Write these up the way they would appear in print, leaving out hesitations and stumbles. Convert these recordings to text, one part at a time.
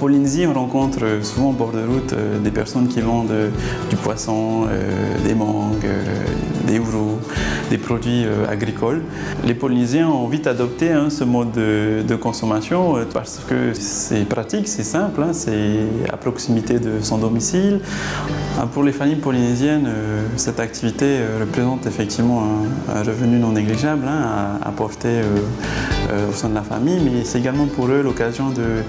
Polynésie, on rencontre souvent au bord de route des personnes qui vendent du poisson, des mangues, des ourous, des produits agricoles. Les Polynésiens ont vite adopté ce mode de consommation parce que c'est pratique, c'est simple, c'est à proximité de son domicile. Pour les familles polynésiennes, cette activité représente effectivement un revenu non négligeable à apporter au sein de la famille, mais c'est également pour eux l'occasion de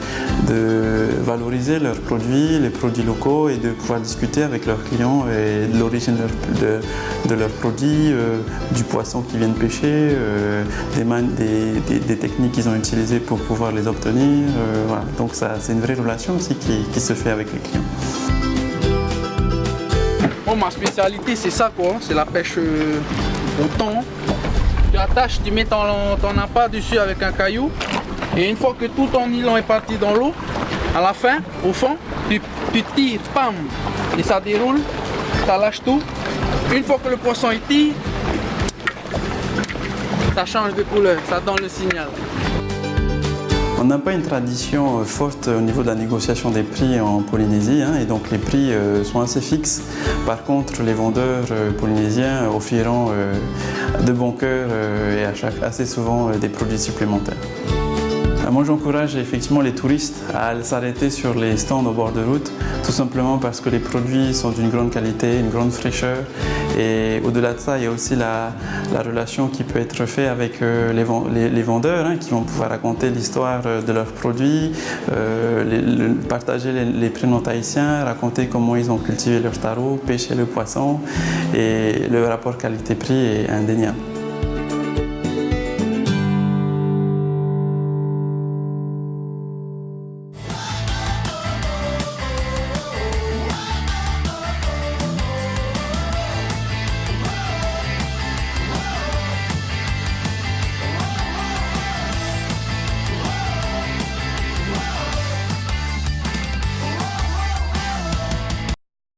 valoriser leurs produits, les produits locaux et de pouvoir discuter avec leurs clients et de l'origine de leurs produits, du poisson qu'ils viennent pêcher, des techniques qu'ils ont utilisées pour pouvoir les obtenir. Voilà. Donc c'est une vraie relation aussi qui se fait avec les clients. Bon, ma spécialité c'est ça quoi, c'est la pêche au thon. Tu attaches, tu mets ton appât dessus avec un caillou et une fois que tout ton nylon est parti dans l'eau, à la fin, au fond, tu tires, pam, et ça déroule, ça lâche tout. Une fois que le poisson est tiré, ça change de couleur, ça donne le signal. On n'a pas une tradition forte au niveau de la négociation des prix en Polynésie et donc les prix sont assez fixes. Par contre, les vendeurs polynésiens offriront de bon cœur et assez souvent des produits supplémentaires. Moi, j'encourage effectivement les touristes à s'arrêter sur les stands au bord de route, tout simplement parce que les produits sont d'une grande qualité, une grande fraîcheur. Et au-delà de ça, il y a aussi la relation qui peut être faite avec les vendeurs qui vont pouvoir raconter l'histoire de leurs produits, partager les prénoms tahitiens, raconter comment ils ont cultivé leur taro, pêché le poisson. Et le rapport qualité-prix est indéniable.